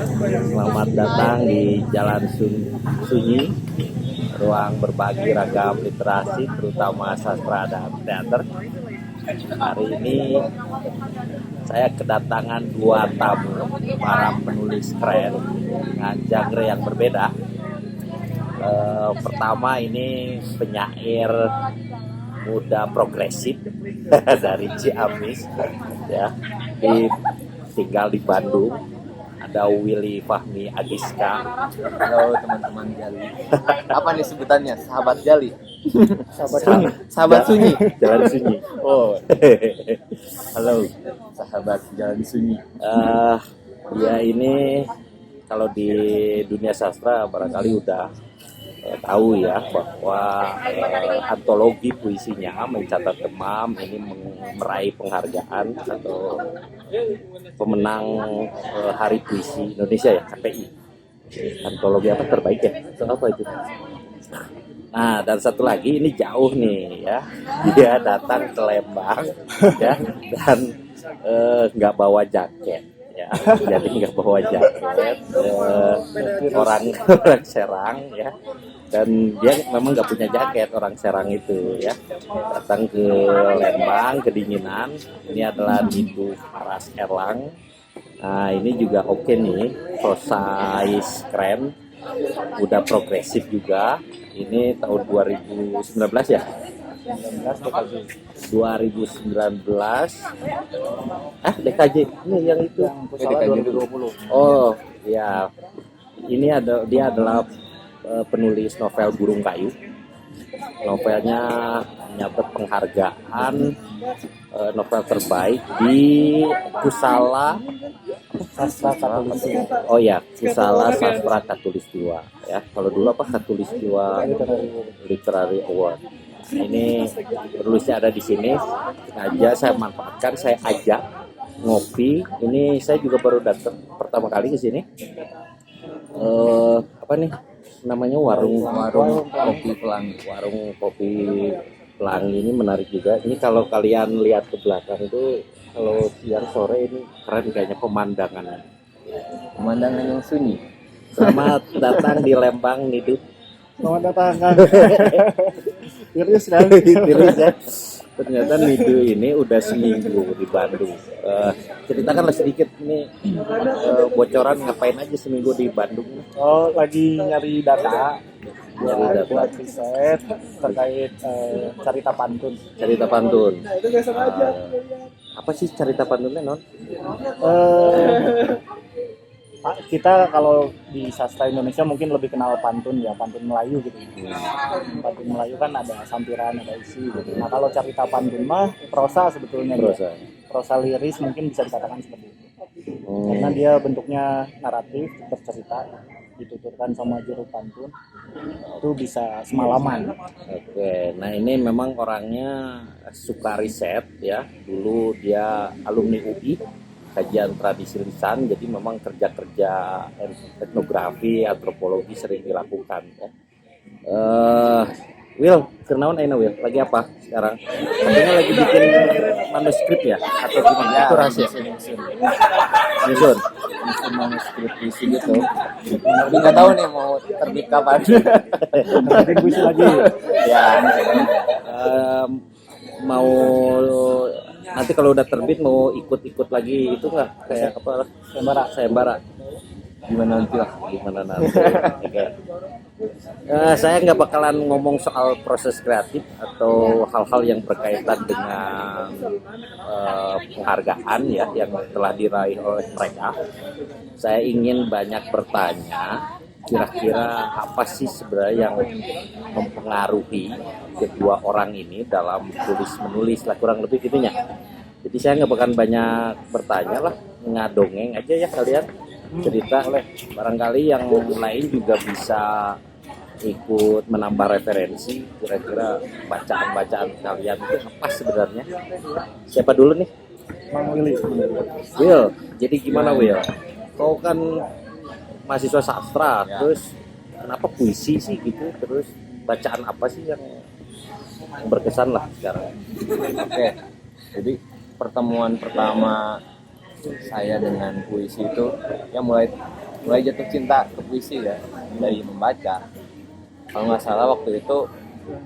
Selamat datang di Jalan Sunyi, ruang berbagi ragam literasi, terutama sastra dan teater. Hari ini saya kedatangan dua tamu, para penulis keren dengan genre yang berbeda. Pertama ini penyair muda progresif dari Ciamis, ya, tinggal di Bandung. Ada Willy Fahmi Agiska. Halo teman-teman Jali. Apa nih sebutannya? Sahabat Jali. Sahabat Sunyi. Jalan Sunyi. Oh. Halo. Sahabat Jalan Sunyi. Ya ini kalau di dunia sastra barangkali udah tahu ya bahwa antologi puisinya Mencatat Demam ini meraih penghargaan atau pemenang Hari Puisi Indonesia ya, KPI. Antologi apa terbaik ya? Itu apa itu? Nah, dan satu lagi ini jauh nih ya, dia datang ke Lembang ya, dan nggak bawa jaket ya, jadi nggak bawa jaket, orang Serang ya, dan dia memang nggak punya jaket, orang Serang itu ya, datang ke Lembang kedinginan. Ini adalah Nidu Aras Erlang. Nah ini juga oke nih, prosais keren, udah progresif juga. Ini tahun 2019 ya, 2019 DKJ ini yang itu DKJ 2020. Oh ya, ini dia adalah penulis novel Burung Kayu. Novelnya mendapat penghargaan novel terbaik di Kusala Sastra Katulistiwa. Oh ya, Kusala Sastra Katulistiwa ya. Kalau dulu apa, Katulistiwa Literary Award. Ini penulisnya ada di sini. Sengaja saya manfaatkan, saya ajak ngopi. Ini saya juga baru datang pertama kali ke sini. Apa nih namanya, warung kopi pelangi. Warung kopi pelangi ini menarik juga. Ini kalau kalian lihat ke belakang itu, kalau siang sore ini keren kayaknya pemandangannya. Pemandangan yang sunyi. Selamat datang di Lembang, Nidu. Selamat datang kan. Serius kan? Serius ya. Ternyata Nidu ini udah seminggu di Bandung. Ceritakanlah sedikit nih, bocoran ngapain aja seminggu di Bandung. Oh, lagi nyari data. Nyari data. Buat riset terkait cerita pantun. Cerita pantun. Apa sih cerita pantunnya, Non? Kita kalau di sastra Indonesia mungkin lebih kenal pantun ya, pantun Melayu gitu. Pantun Melayu kan ada sampiran, ada isi gitu. Nah kalau cerita pantun mah prosa sebetulnya. Prosa liris mungkin bisa dikatakan seperti itu. Karena dia bentuknya naratif, bercerita, dituturkan sama juru pantun, itu bisa semalaman. Oke, nah ini memang orangnya suka riset ya. Dulu dia alumni UI, kajian tradisi lisan, jadi memang kerja-kerja etnografi, antropologi sering dilakukan ya. Will, kenaun aina Will, lagi apa sekarang? Katanya lagi bikin manuskrip ya, atau gimana? Ya, itu rahasia. Nyusun Manuskrip puisi gitu. Tapi nggak tahu nih mau terbit kapan. Bikin puisi lagi. Ya. Mau nanti kalau udah terbit mau ikut lagi itu nggak, kayak apa, sayembara Gimana nanti lah. Oke. Saya nggak bakalan ngomong soal proses kreatif atau hal-hal yang berkaitan dengan penghargaan ya yang telah diraih oleh mereka. Saya ingin banyak bertanya, kira-kira apa sih sebenarnya yang mempengaruhi kedua orang ini dalam tulis-menulis lah, kurang lebih gitunya. Jadi saya nggak bakalan banyak bertanya lah, ngadongeng aja ya kalian, cerita. Barangkali yang lain juga bisa ikut menambah referensi, kira-kira bacaan-bacaan kalian itu apa sebenarnya. Siapa dulu nih? Mang Willy. Will, jadi gimana Will? Kau kan mahasiswa sastra, terus kenapa puisi sih gitu? Terus bacaan apa sih yang berkesan lah sekarang? Oke. Jadi pertemuan pertama saya dengan puisi itu ya mulai mulai jatuh cinta ke puisi ya dari membaca. Kalau nggak salah waktu itu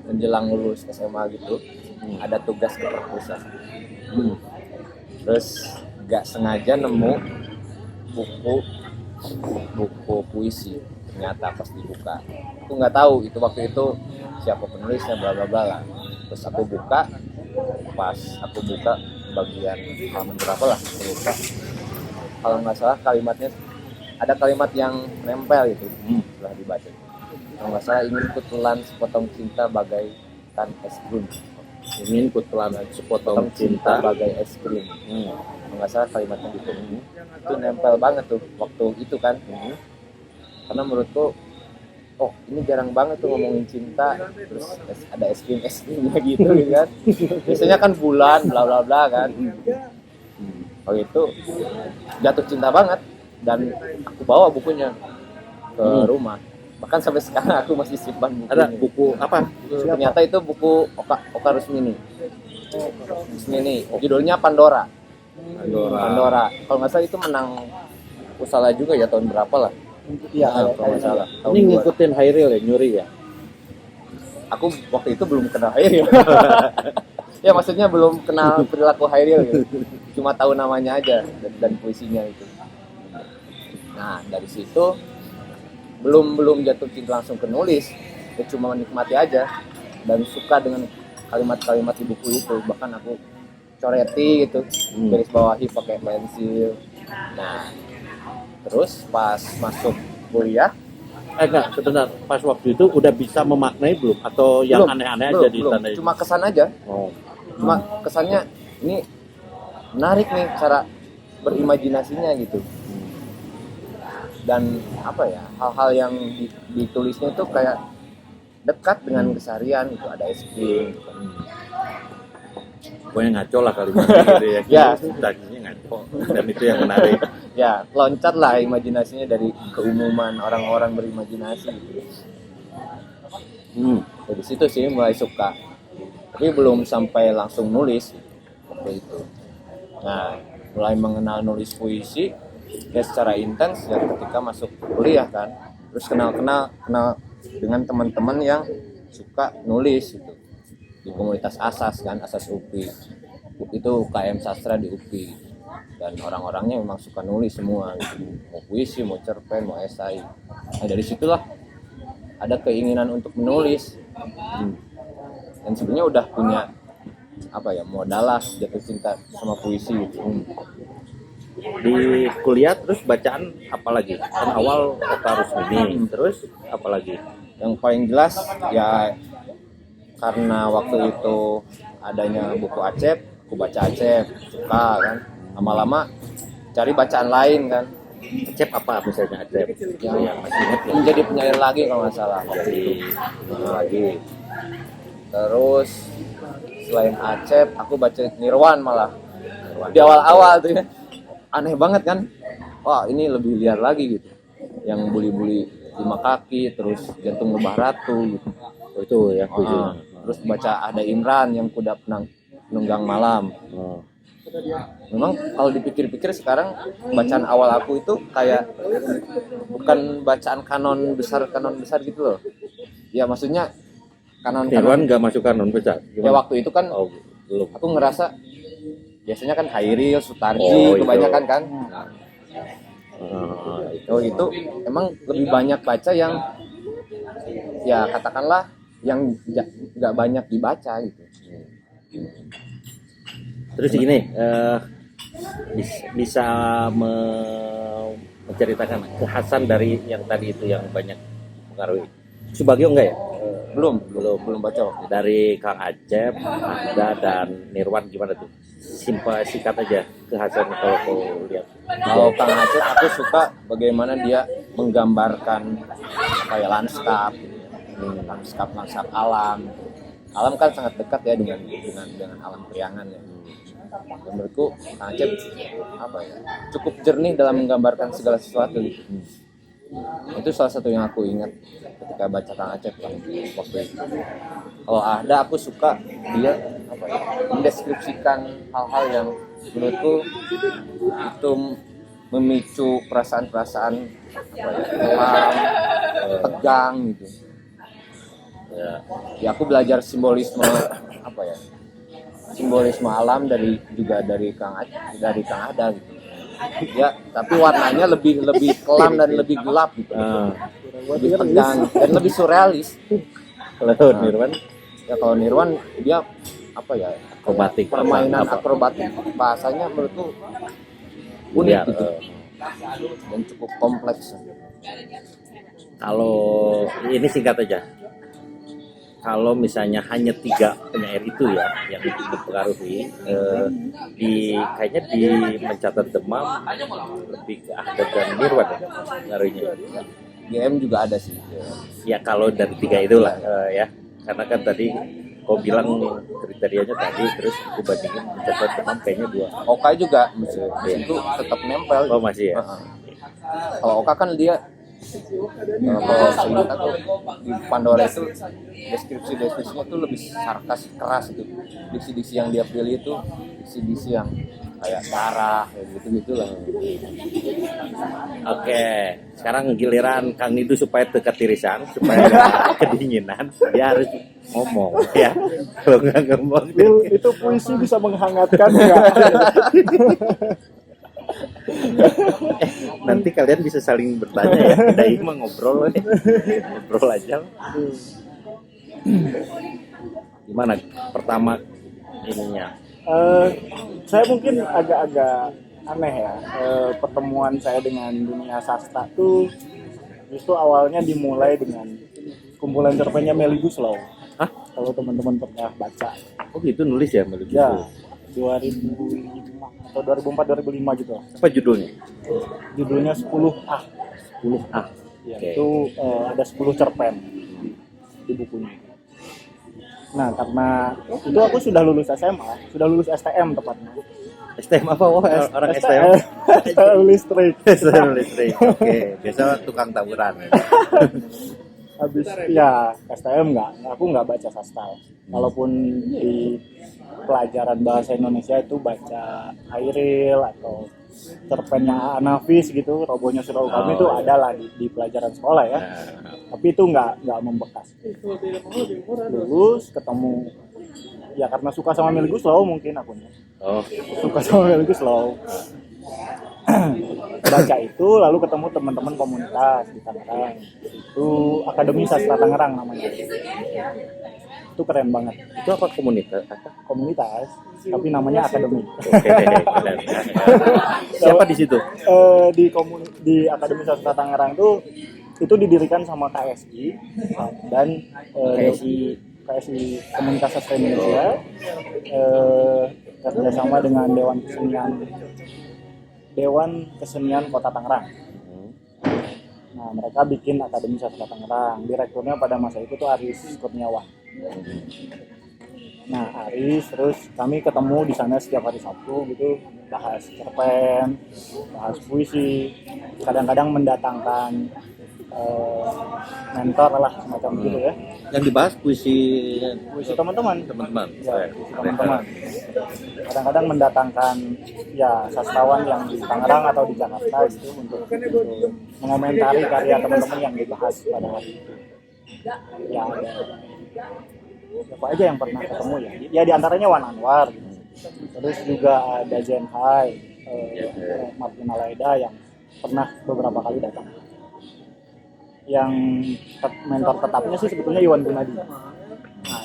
menjelang lulus SMA gitu, ada tugas ke perpustakaan. Terus nggak sengaja nemu buku puisi. Ternyata pas dibuka, aku nggak tahu itu waktu itu siapa penulisnya, bla bla bla lah. Terus aku buka, pas aku buka bagian halaman berapa lah, aku lupa. Kalau nggak salah kalimatnya ada kalimat yang nempel gitu setelah dibaca. Kalau nggak salah, ingin kutelan sepotong cinta bagaikan es krim. Ingin kutelan sepotong cinta. bagai es krim. Kalau nggak salah kalimatnya gitu. Itu nempel banget tuh waktu itu kan. Karena menurutku, oh ini jarang banget tuh ngomongin cinta, terus ada es krimnya gitu kan. Biasanya kan bulan, bla bla bla kan. Kalau itu jatuh cinta banget, dan aku bawa bukunya ke rumah. Bahkan sampai sekarang aku masih simpan bukunya. Ada buku apa? Ternyata itu buku Oka Rusmini. Judulnya Pandora. Kalau nggak salah itu menang Pusala juga ya, tahun berapa lah. Iya, Kalau nggak salah. Ini ngikutin Hairil ya, nyuri ya? Aku waktu itu belum kenal Hairil. Ya maksudnya belum kenal perilaku Hairil gitu. Cuma tahu namanya aja dan puisinya itu. Nah dari situ belum jatuh cinta langsung ke nulis, ya cuma menikmati aja dan suka dengan kalimat-kalimat di buku itu. Bahkan aku coreti gitu, garis bawahi pakai pensil. Nah terus pas masuk kuliah, Enggak, sebentar. Pas waktu itu udah bisa memaknai belum? Atau yang Belum, aneh-aneh aja di sana itu? cuma kesan aja. Oh. Cuma kesannya ini menarik nih cara berimajinasinya gitu. Dan apa ya, hal-hal yang ditulisnya itu kayak dekat dengan keseharian gitu. Ada es krim gitu. Pokoknya ngaco lah kalimatnya gitu ya. Ya. Substansinya ngaco. Dan itu yang menarik. Ya loncat lah imajinasinya dari keumuman orang-orang berimajinasi gitu. Dari situ sih mulai suka, tapi belum sampai langsung nulis waktu itu. Nah mulai mengenal nulis puisi ya secara intens ya ketika masuk kuliah kan. Terus kenal dengan teman-teman yang suka nulis gitu di komunitas Asas kan, Asas UPI. Itu UKM sastra di UPI, dan orang-orangnya memang suka nulis semua gitu. Mau puisi, mau cerpen, mau esai. Nah dari situlah ada keinginan untuk menulis. Dan sebenarnya udah punya apa ya, modal lah jatuh cinta sama puisi gitu. Di kuliah terus bacaan apa lagi? Kan awal Oka Rusmini, terus apa lagi? Yang paling jelas ya karena waktu itu adanya buku Acep, aku baca Acep, suka kan. Lama-lama cari bacaan lain kan. Acep apa misalnya Acep? Yang masih ingat ya? Menjadi penyair lagi kalau nggak salah waktu itu. Lagi. Terus selain Acep, aku baca Nirwan malah. Di awal-awal tuh ya. Aneh banget kan. Wah ini lebih liar lagi gitu. Yang buli-buli 5 kaki, terus jantung lebah ratu gitu. Oh, itu yang puisinya. Terus baca Ada Imran yang kuda penunggang malam. Memang kalau dipikir-pikir sekarang bacaan awal aku itu kayak bukan bacaan kanon besar gitu loh. Ya maksudnya kanon. Nirwan nggak masuk kanon besar. Ya waktu itu kan belum. aku ngerasa biasanya kan Hairil, Sutarji kebanyakan kan. Itu emang lebih banyak baca yang ya katakanlah yang nggak banyak dibaca gitu. Terus gini, bisa menceritakan kekhasan dari yang tadi itu yang banyak mengaruhi. Subagio enggak ya? Belum baca waktu itu. Dari Kang Acep, Anda dan Nirwan gimana tuh? Sikat aja kekhasan kalau kau lihat. Kalau Kang Acep aku suka bagaimana dia menggambarkan kayak lanskap, lanskap alam. Alam kan sangat dekat ya dengan alam priangan ya. Menurutku Kang Acep apa ya, cukup jernih dalam menggambarkan segala sesuatu gitu. Itu salah satu yang aku ingat ketika baca Kang Acep waktu itu. Kalau ada aku suka dia apa ya, mendeskripsikan hal-hal yang menurutku itu memicu perasaan-perasaan apa ya, kelam, tegang gitu. Ya aku belajar simbolisme apa ya, simbolisme alam dari Kang Ada gitu. Ya, tapi warnanya lebih kelam dan lebih gelap gitu. Lebih tegang dan lebih surrealis. Kalau Nirwan Kalau Nirwan dia apa ya? akrobatik, Permainan apa? akrobatik, bahasanya menurutku unik Iya, gitu. Dan cukup kompleks. Kalau ini singkat aja. Kalau misalnya hanya 3 penyair itu ya yang mempengaruhi, kayaknya di mencatat demam lebih ke Ahmad dan Nirwan ya pengaruhnya. GM juga ada sih. Ya kalau dari 3 itulah ya, karena kan tadi kau bilang kriterianya tadi, terus aku bandingin mencatat demam kayaknya 2. Oka juga itu tetap nempel. Oh masih ya. Kalau Oka kan dia kalau seingat aku di Pandora itu deskripsinya tuh lebih sarkas, keras itu. Diksi-diksi yang dia pilih itu diksi-diksi yang kayak darah kayak gitu lah. Oke, sekarang giliran Kang Nidu supaya dekat tirisan, supaya nggak kedinginan, dia harus ngomong ya. Kalau nggak ngomong, Lil, itu puisi bisa menghangatkan nggak? nanti kalian bisa saling bertanya ya. Kita ini mah ngobrol aja. Gimana pertama ininya? Saya mungkin agak-agak aneh ya, pertemuan saya dengan dunia sastra tuh justru awalnya dimulai dengan kumpulan cerpennya Melly Guslow. Hah? Kalau teman-teman pernah baca. Oh gitu nulis ya Melly Ya, Guslow? 2005 atau 2004-2005 gitu. Apa judulnya? Judulnya 10A. 10A. Ya, Oke. itu ada 10 cerpen di bukunya. Nah, karena itu aku sudah lulus SMA, sudah lulus STM tepatnya. STM apa? Oh, orang STM. STM listrik. STM listrik. Oke, biasa tukang tawuran. Habis ya STM aku nggak baca sastra. Kalaupun di pelajaran bahasa Indonesia itu baca Hairil atau cerpennya Anafis gitu, Robohnya Surau Kami itu ada lah di pelajaran sekolah ya. Tapi itu nggak membekas. Lulus ketemu ya karena suka sama Melly Guslow mungkin akunya. Oh, Suka sama Melly Guslow. Baca itu lalu ketemu teman-teman komunitas di Tangerang. Itu Akademi Sastra Tangerang namanya. Itu keren banget. itu apa komunitas? Apa? Komunitas, tapi namanya Akademi. Oke, keren. Siapa di situ? Di Akademi Sastra Tangerang itu didirikan sama KSI dan KSI Komunitas Sastra Indonesia kerjasama dengan Dewan Kesenian Kota Tangerang. Nah, mereka bikin Akademi Sastra Tangerang. Direkturnya pada masa itu tuh Aris Kurniawan. Nah, Aris, terus kami ketemu di sana setiap hari Sabtu gitu, bahas cerpen, bahas puisi, kadang-kadang mendatangkan mentor lah semacam gitu ya. Yang dibahas puisi teman-teman. Ya, Teman-teman. Kadang-kadang mendatangkan ya sastrawan yang di Tangerang atau di Jakarta gitu untuk mengomentari karya teman-teman yang dibahas pada hari itu. Ya ada siapa aja yang pernah ketemu ya. Ya di antaranya Wan Anwar gitu. Terus juga ada Jen Hai, Martina Laida yang pernah beberapa kali datang. Yang mentor tetapnya sih sebetulnya Iwan Gunadi. Nah,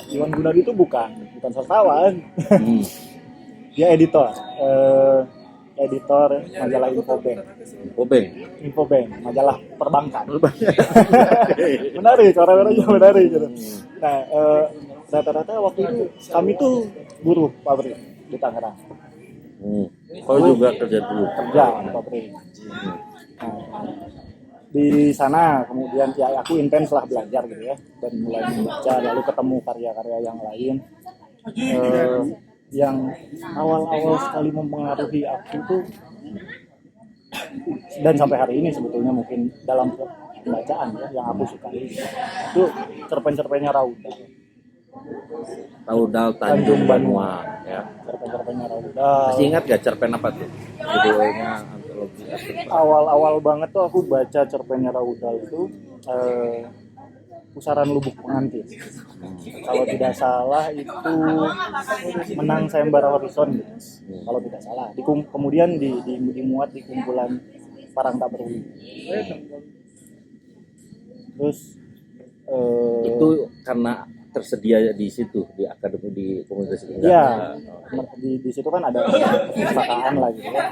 Iwan Gunadi itu bukan sastrawan. Dia editor majalah Infobank, majalah perbankan. Menarik, orang-orangnya menarik gitu. Nah, rata-rata waktu itu kami tuh buruh pabrik di Tangerang. Kau juga kerja dulu? Kerja di pabrik. Nah, di sana kemudian ya aku intens lah belajar gitu ya, dan mulai membaca, lalu ketemu karya-karya yang lain yang awal-awal sekali mempengaruhi aku tuh, dan sampai hari ini sebetulnya mungkin dalam bacaan ya, yang aku sukai itu cerpen-cerpennya Raudal Tanjung Banua ya. Cerpen-cerpennya Raudal. Masih ingat gak cerpen apa tuh? Judulnya antologi arti. Awal-awal banget tuh aku baca cerpennya Raudal itu Pusaran Lubuk Pengantin. Kalau tidak salah itu Menang Sayembara Horizon gitu. Kalau tidak salah. Kemudian dimuat di kumpulan Parang Tak Berwi. Terus Itu karena tersedia di situ di akademi di komunitas itu. iya, di situ kan ada perpustakaan lah gitu ya.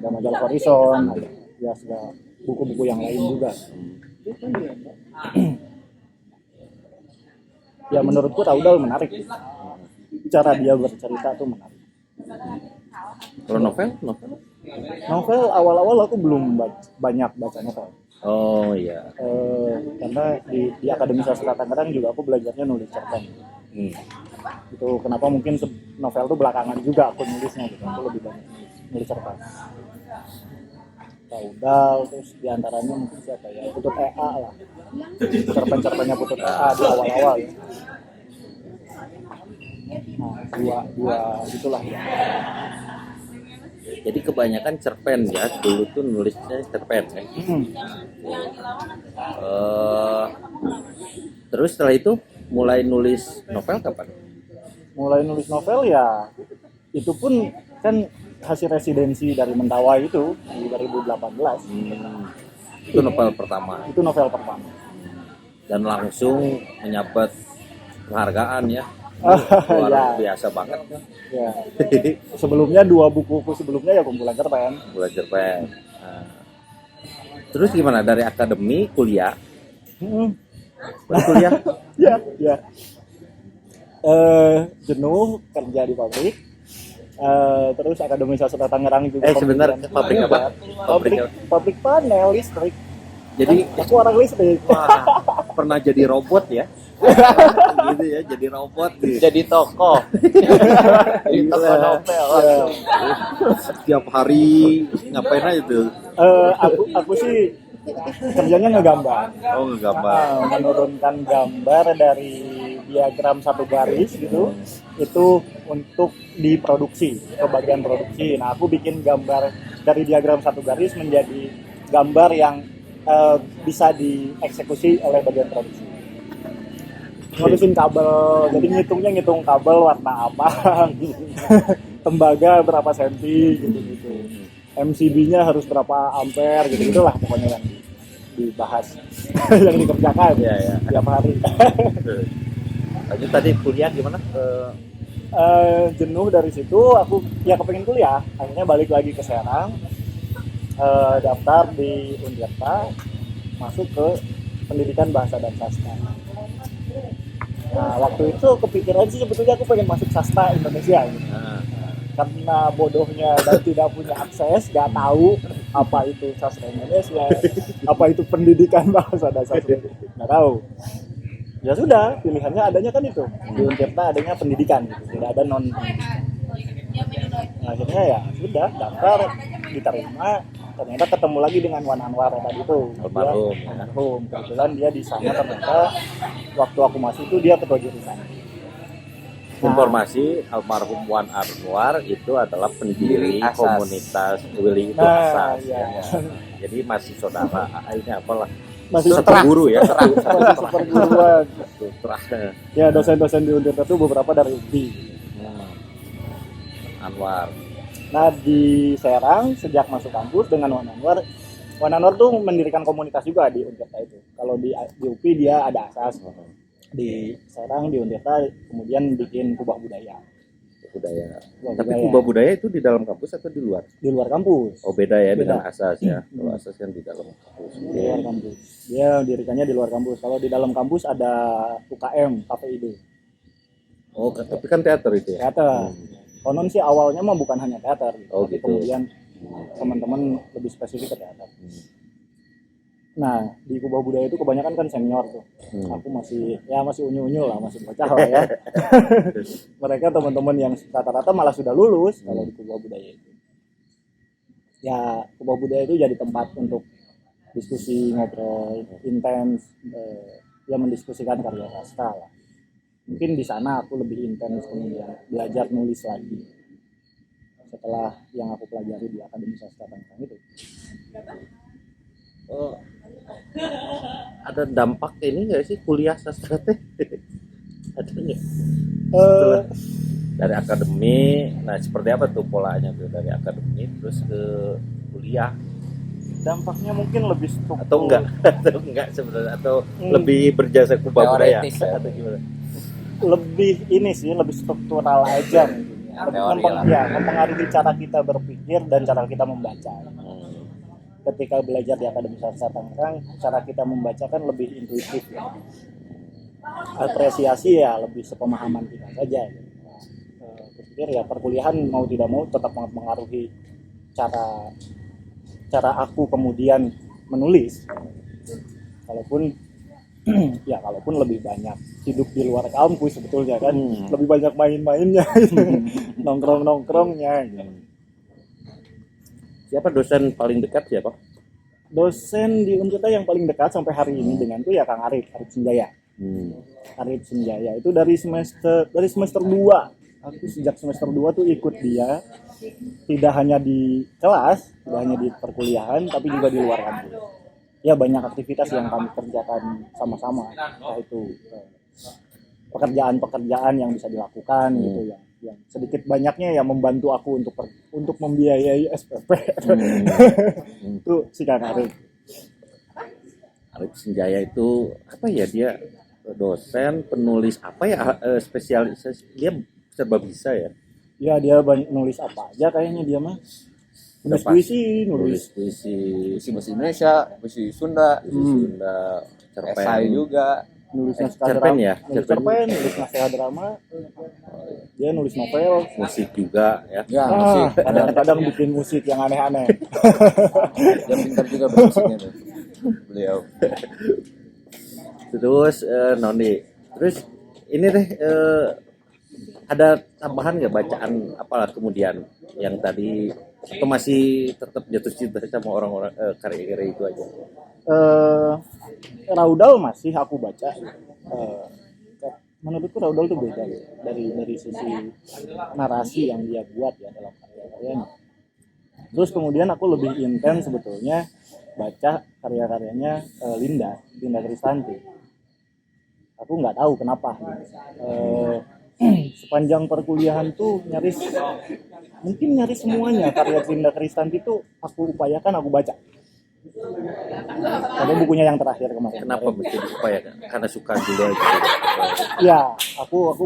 Ada majalah Horizon, ada ya sudah buku-buku yang lain juga. Ya menurutku Raudal menarik. Cara dia bercerita tuh menarik. Kalau novel? Novel awal-awal aku belum banyak baca novel. Oh iya. Karena di Akademi Sastra Tangerang juga aku belajarnya nulis cerpen. Itu kenapa mungkin novel tuh belakangan juga aku nulisnya gitu. Aku lebih banyak nulis cerpen. Raudal, terus diantaranya mungkin siapa ya? Putut EA lah. Cerpen-cerpennya Putut EA di awal-awal ya. Nah, dua itulah ya. Jadi kebanyakan cerpen ya, dulu tuh nulisnya cerpen ya. Terus setelah itu mulai nulis novel kapan? Mulai nulis novel ya itu pun kan hasil residensi dari Mentawai itu di 2018. Itu novel pertama. Itu novel pertama. Dan langsung menyabet penghargaan ya. Ya. Luar biasa banget. Ya. Sebelumnya 2 bukuku sebelumnya ya kumpulan cerpen. Kumpulan cerpen. Nah. Terus gimana dari akademi kuliah? Kuliah? Ya. Jenuh kerja di pabrik. Terus Akademi Sastra Tangerang juga. Sebentar, pabrik apa? Pabrik panel listrik. Jadi aku orang listrik. Pernah jadi robot ya? Gitu ya, jadi robot gitu. Jadi toko. Jadi toko novel. Setiap hari ngapain aja tuh? Aku sih kerjanya ngegambar. Oh, ngegambar. Menurunkan gambar dari diagram satu garis gitu. Itu untuk diproduksi, ke bagian produksi. Nah, aku bikin gambar dari diagram satu garis menjadi gambar yang bisa dieksekusi oleh bagian produksi. Ngurusin kabel, jadi ngitung kabel warna apa, tembaga berapa senti gitu. MCB-nya harus berapa ampere gitu gitulah pokoknya yang dibahas, yang dikerjakan ya. Tiap hari. Lanjut tadi kuliah gimana? Jenuh dari situ, aku ya kepengen kuliah, akhirnya balik lagi ke Serang, daftar di Untirta, masuk ke pendidikan bahasa dan sastra. Nah, waktu itu kepikiran sih sebetulnya aku pengen masuk sastra Indonesia gitu. Karena bodohnya dan tidak punya akses, gak tahu apa itu sastra Indonesia, apa itu pendidikan bahasa dan sastra, gak tahu. Ya sudah, pilihannya adanya kan itu. Di Untirta adanya pendidikan gitu, tidak ada non. Nah, akhirnya ya sudah daftar, diterima. Ternyata ketemu lagi dengan Wan Anwar tadi itu. Almarhum. Kebetulan dia di sana ternyata waktu aku masuk itu dia ketua jurusan. Informasi almarhum Wan Anwar itu adalah pendiri Asas. Komunitas Willy itu Asas. Iya. Jadi masih saudara. Ini apalah? Masih Seterguru ya. masih seperguruan. Seterah. Ya dosen-dosen di Untirta itu beberapa dari UPI. Anwar. Nah di Serang sejak masuk kampus dengan Wan Anwar tuh mendirikan komunitas juga di Untirta itu. Kalau di UPI dia ada Asas, di Serang di Untirta kemudian bikin Kubah Budaya. Tapi Kubah Budaya itu di dalam kampus atau di luar? Di luar kampus. Oh beda ya dengan Asas ya. Kalau Asas kan di dalam kampus. Di luar kampus. Dia dirikannya di luar kampus. Kalau di dalam kampus ada UKM, KPID. Oh tapi kan teater itu ya? Teater. Konon sih awalnya mah bukan hanya teater, Oh, tapi gitu. kemudian teman-teman lebih spesifik ke teater. Nah di Kubah Budaya itu kebanyakan kan senior tuh. Aku masih unyu-unyu lah, masih bocah lah ya. Mereka teman-teman yang rata-rata malah sudah lulus kalau di Kubah Budaya itu. Ya Kubah Budaya itu jadi tempat untuk diskusi, ngobrol intens, ya mendiskusikan karya sastra lah. Mungkin di sana aku lebih intens kemudian belajar nulis lagi. setelah yang aku pelajari di Akademi Sastra Tangerang itu. Oh, ada dampak ini nggak sih kuliah sastra teh? Ada nggak? Eh, Dari akademi, nah seperti apa tuh polanya tuh dari akademi terus ke kuliah dampaknya mungkin lebih struktur atau enggak? Atau enggak sebenarnya atau Hmm. lebih berjasa kubah budaya Teoritis ya. atau gimana? lebih ini sih, lebih struktural aja mungkin. Ya, Lebih teori lah. mempengaruhi cara kita berpikir dan cara kita membaca. Hmm. Ketika belajar di Akademi Sastra Tangerang, cara kita membaca kan lebih intuitif ya. Apresiasi ya lebih sepemahaman kita saja. Berpikir ya perkuliahan mau tidak mau tetap mempengaruhi cara aku kemudian menulis. Kalaupun lebih banyak hidup di luar kampus sebetulnya kan, lebih banyak main-mainnya, nongkrong-nongkrongnya. Gitu. Siapa dosen paling dekat siapa? Dosen di Untirta yang paling dekat sampai hari ini denganku ya Kang Arif Senjaya. Arif Senjaya itu dari semester 2. Aku sejak semester 2 tuh ikut dia, tidak hanya di kelas, tidak hanya di perkuliahan, tapi juga di luar kampus. Ya banyak aktivitas yang kami kerjakan sama-sama, entah itu pekerjaan-pekerjaan yang bisa dilakukan gitu ya, yang sedikit banyaknya ya membantu aku untuk membiayai SPP. Itu si Kang Arif. Arif Senjaya itu apa ya, dia dosen penulis apa ya, spesialis dia serba bisa ya. Ya dia banyak nulis apa aja kayaknya dia mah. Nulis puisi, Nulis puisi, Puisi bahasa Indonesia, puisi Sunda, Sunda, esai juga. nulis naskah cerpen drama, ya, nulis cerpen, nulis naskah drama, dia nulis novel. musik juga ya. Ya, musik. Kadang-kadang bikin musik yang aneh-aneh. Dia pintar juga bermusiknya tuh. Beliau. Terus Noni, terus ini deh, ada tambahan nggak bacaan apalah kemudian yang tadi, atau masih tetap jatuh cinta sama orang-orang karya-karya itu aja? Raudal masih aku baca. Menurutku Raudal itu beda ya, dari sisi narasi yang dia buat ya dalam karya-karyanya. Terus kemudian aku lebih intens sebetulnya baca karya-karyanya Linda Kristanti. Aku nggak tahu kenapa. Sepanjang perkuliahan tuh nyaris semuanya karya Linda Kristanti itu aku upayakan aku baca. Ada bukunya yang terakhir kemarin. Kenapa begitu diupayakan? Karena suka dulu aja. Ya, aku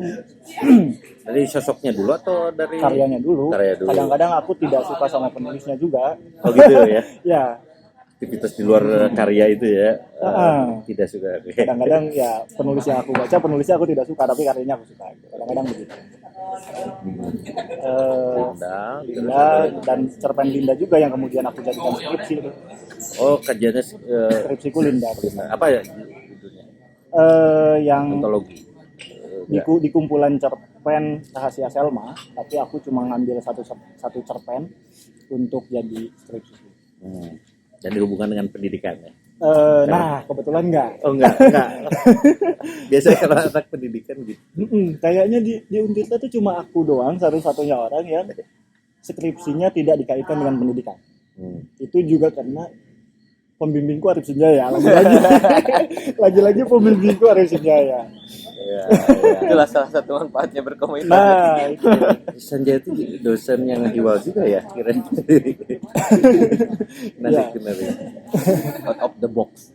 Dari sosoknya dulu atau dari karyanya dulu. Karya dulu. Kadang-kadang aku tidak suka sama penulisnya juga. Oh gitu ya. Ya, Aktivitas di luar karya itu ya, tidak suka. kadang-kadang ya penulisnya aku baca, penulisnya aku tidak suka, tapi karyanya aku suka. Kadang-kadang begitu. Linda dan cerpen Linda juga yang kemudian aku jadikan skripsi itu. Oh, kajiannya Skripsiku Linda. apa ya judulnya? Yang Antologi. di kumpulan cerpen Rahasia Selma, tapi aku cuma ngambil satu cerpen untuk jadi skripsi. Dan dihubungkan dengan pendidikan ya? Nah, kebetulan enggak. Oh enggak. Biasanya kalau anak pendidikan gitu. Kayaknya di Untirta tuh cuma aku doang satu-satunya orang yang skripsinya tidak dikaitkan dengan pendidikan. Itu juga karena pembimbingku Arif Senjaya. Lagi-lagi pembimbingku Arif Senjaya. Ya. Itulah salah satu manfaatnya berkomunikasi. Nah, itu. Senja itu dosen yang jual juga ya kira-kira. Menarik. Out of the box.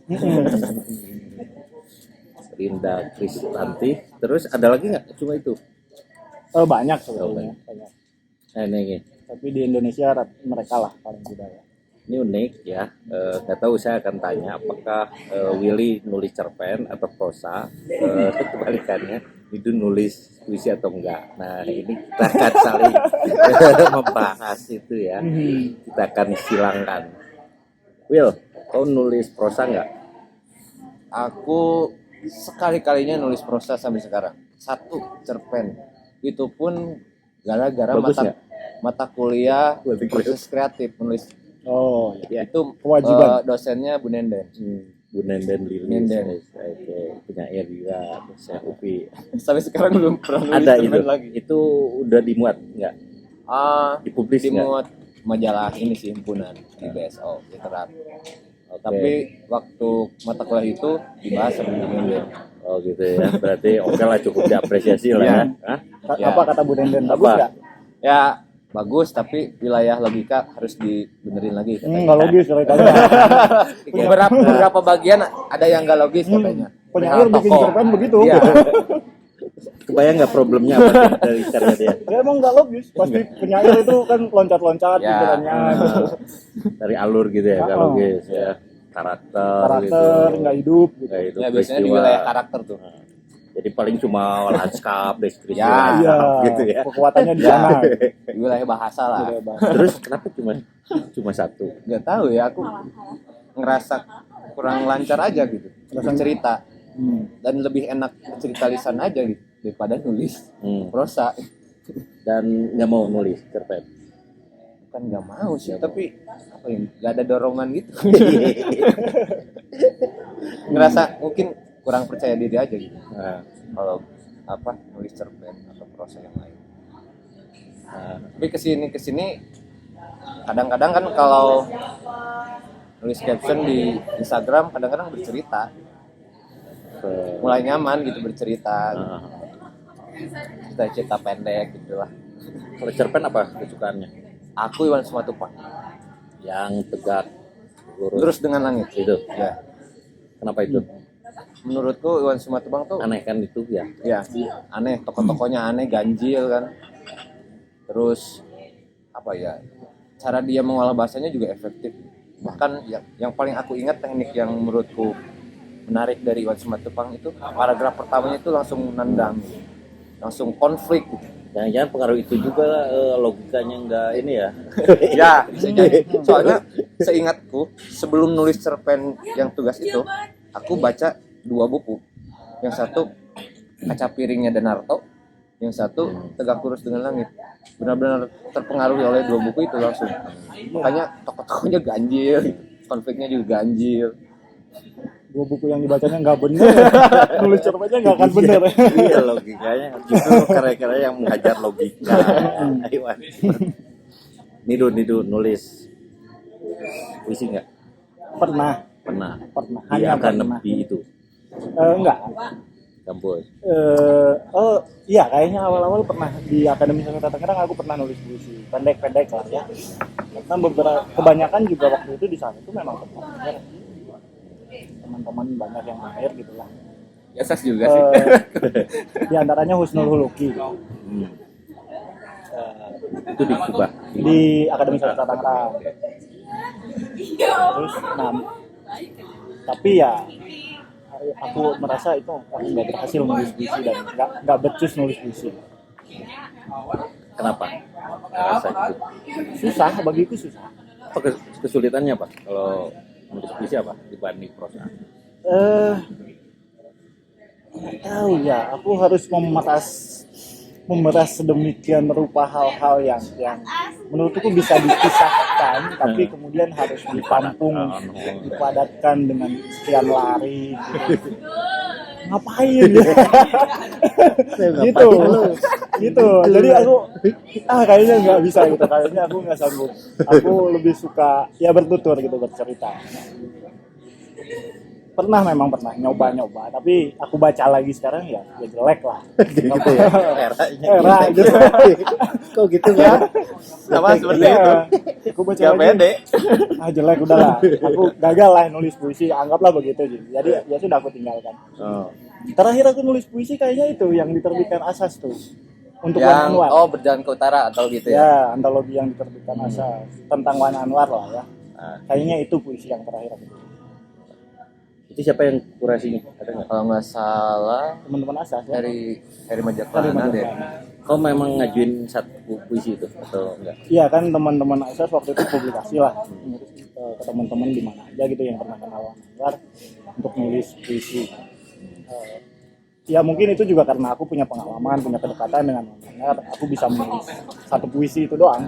Linda Kristanti. Terus ada lagi nggak? Cuma itu? Banyak sebetulnya. Banyak. Nah, ini. Tapi di Indonesia mereka lah paling tidak ya. Ini unik ya. Nggak tahu, saya akan tanya apakah Willy nulis cerpen atau prosa. Kebalikannya itu nulis puisi atau enggak. Nah ini kita akan saling membahas itu ya. Kita akan silangkan. Will, kau nulis prosa enggak? Aku sekali-kalinya nulis prosa sampai sekarang. 1 cerpen. Itu pun gara-gara mata kuliah proses kreatif menulis. Oh, ya. Itu kewajiban. Dosennya Bu Nenden. Bu Nenden Lili. Nenden. Oke, penyair juga, saya UPI. Sampai sekarang belum pernah nulis Ada cerpen itu. lagi. Itu udah dimuat enggak? Dipublis nggak? dimuat majalah ini sih, himpunan di BSO literat. Oke. Tapi waktu mata kuliah itu dibahas sama Denden. Oh gitu ya, berarti oke lah, cukup diapresiasi lah ya. Hah? Ya. Apa kata Bu Denden? Bagus Apa? nggak? Ya bagus, tapi wilayah logika harus dibenerin lagi katanya. Nggak logis ceritanya. Beberapa bagian ada yang nggak logis katanya. Penyair bikin Tokoh. cerpen begitu. Iya. Kebayang nggak problemnya apa tuh dari caranya dia? Ya emang nggak logis. Pasti penyair itu kan loncat-loncat Ya. pikirannya. Dari alur gitu ya, nggak Oh. logis ya. Karakter Karakter gitu. nggak hidup gitu. Nggak hidup, Ya biasanya di peristiwa. wilayah karakter tuh. Jadi paling cuma lanskap, deskripsi Ya. Iya. gitu ya. Kekuatannya di Ya. sana. Di wilayah bahasa lah. Gitu ya, Bang. Terus kenapa cuma satu? Nggak tahu ya, aku ngerasa kurang lancar aja gitu bercerita, dan lebih enak cerita lisan aja gitu daripada nulis prosa. Dan nggak mau nulis cerpen. Kan nggak mau sih, tapi apa ya, nggak ada dorongan gitu. Ngerasa mungkin kurang percaya diri aja gitu Nah, kalau nulis cerpen atau prosa yang lain. Tapi kesini kadang-kadang kan kalau nulis caption di Instagram kadang-kadang bercerita, mulai nyaman gitu bercerita, cerita pendek gitulah. kalau cerpen apa kesukaannya? Aku Iwan Simatupang, Yang tegak, lurus. Lurus dengan Langit. Itu. Ya, Kenapa itu? menurutku Iwan Simatupang tuh Aneh kan itu ya? ya aneh, tokoh-tokohnya aneh, ganjil kan. Terus apa ya, cara dia mengolah bahasanya juga efektif. Bahkan yang paling aku ingat teknik yang menurutku menarik dari Iwan Simatupang itu paragraf pertamanya itu langsung nendang, langsung konflik gitu. Jangan-jangan pengaruh itu juga logikanya nggak ini ya? Ya, bisa jadi. Soalnya seingatku sebelum nulis cerpen yang tugas itu, aku baca 2 buku. Yang satu Kaca Piringnya Danarto, yang satu Tegak Lurus dengan Langit. Benar-benar terpengaruhi oleh 2 buku itu langsung. Makanya tokoh-tokohnya ganjil, konfliknya juga ganjil. 2 buku yang dibacanya nggak bener. Nulis cerpennya nggak akan bener. Iya, logikanya justru karya-karya yang mengajar logika. Iwan. Nidu nulis puisi nggak? Pernah. Pernah. Hanya Dia akan pernah. nepi itu Enggak. kampus. Oh iya, kayaknya awal-awal pernah di Akademi Sastra Tangerang aku pernah nulis puisi pendek-pendek lah ya. Karena kebanyakan juga waktu itu di sana itu memang teman-teman banyak yang mahir gitulah. Biasa juga sih. Di antaranya Husnul Huluki Itu di Kuba. di Akademi Sastra Tangerang. Terus tapi ya aku merasa itu aku nggak berhasil nulis puisi dan nggak becus nulis puisi. Kenapa? Rasa itu. Susah, bagiku susah. Apa kesulitannya apa? Kalau nulis puisi apa dibanding prosa? Nggak tahu ya, aku harus memeras sedemikian rupa hal-hal yang menurutku bisa dipisahkan, tapi kemudian harus ditampung, dipadatkan dengan sekian lari gitu. Ngapain ya? gitu. Jadi aku kayaknya nggak bisa gitu, kayaknya aku nggak sanggup. Aku lebih suka ya bertutur gitu, bercerita. Memang pernah nyoba, tapi aku baca lagi sekarang ya jelek lah. Gitu ya. Era gitu. Kok gitu ya? Sama seperti Iya. itu. Aku baca Gak lagi. pede. Jelek udahlah. Aku gagal lah nulis puisi, anggaplah begitu. Jadi ya sudah aku tinggalkan. Oh. Terakhir aku nulis puisi kayaknya itu yang diterbitkan Asas tuh. Untuk Yang Wan Anwar. Berjalan ke Utara atau gitu ya. Ya, antologi yang diterbitkan Asas tentang Wan Anwar lah ya. Nah, Kayaknya itu puisi yang terakhir aku tulis. itu siapa yang kurasinya? Ada nggak? Kalau nggak salah Teman-teman Asas ya. Heri Dari Majaklana deh. Majaklana. Kau memang ngajuin satu puisi itu atau enggak? Iya kan teman-teman Asas waktu itu publikasi lah ke teman-teman di mana aja gitu yang pernah kenal Wan Anwar untuk nulis puisi. Ya mungkin itu juga karena aku punya pengalaman, punya kedekatan dengan Wan Anwar, aku bisa menulis satu puisi itu doang.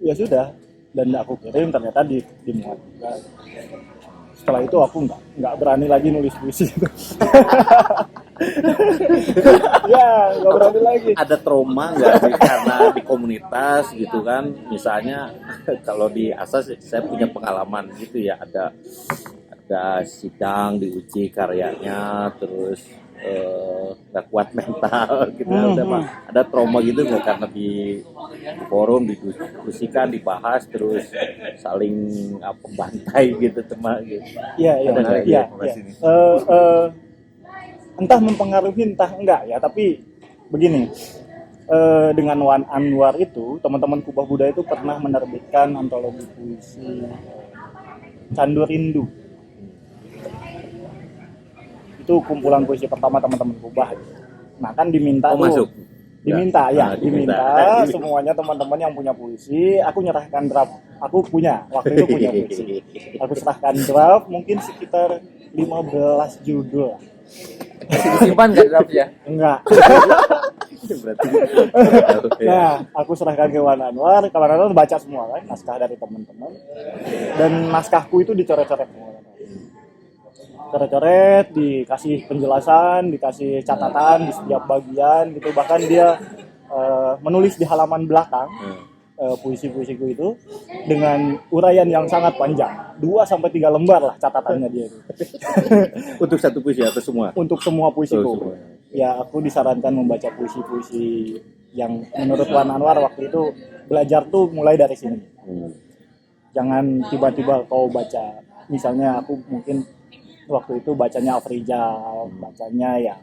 Ya sudah, dan aku kirim ternyata dimuat juga. Setelah itu aku nggak berani lagi nulis puisi itu. Ya, nggak berani lagi. Ada trauma nggak sih karena di komunitas gitu kan? Misalnya kalau di ASAS saya punya pengalaman gitu ya, ada sidang diuji karyanya, terus nggak kuat mental gitu, ada trauma gitu nggak karena di forum didiskusikan, dibahas, terus saling bantai gitu teman gitu. Iya, iya, Ada nggak iya. ya, Mas ini? Entah mempengaruhi, entah enggak ya. Tapi begini, dengan Wan Anwar itu, teman-teman Kubah Buddha itu pernah menerbitkan antologi puisi Candu Rindu. Itu kumpulan puisi pertama teman-teman Kubah. Nah kan diminta tuh, Masuk. diminta Ya, ya, diminta semuanya teman-teman yang punya puisi. Aku nyerahkan draft. Aku punya, waktu itu punya puisi. Aku serahkan draft, mungkin sekitar 15 judul. Masih disimpan nggak draftnya? Enggak. Berarti Nah, aku serahkan ke Wan Anwar. Kawan Anwar baca semua kan, naskah dari teman-teman. Dan naskahku itu dicoret-coret semua. Coret-coret, dikasih penjelasan, dikasih catatan di setiap bagian gitu. Bahkan dia menulis di halaman belakang puisi-puisiku itu dengan uraian yang sangat panjang, 2-3 lembar lah catatannya dia itu. untuk satu puisi atau semua? Untuk semua puisiku. Semua. Ya, aku disarankan membaca puisi-puisi yang menurut Wan Anwar waktu itu belajar tuh mulai dari sini. Jangan tiba-tiba kau baca, misalnya aku mungkin waktu itu bacanya Afrizal, bacanya ya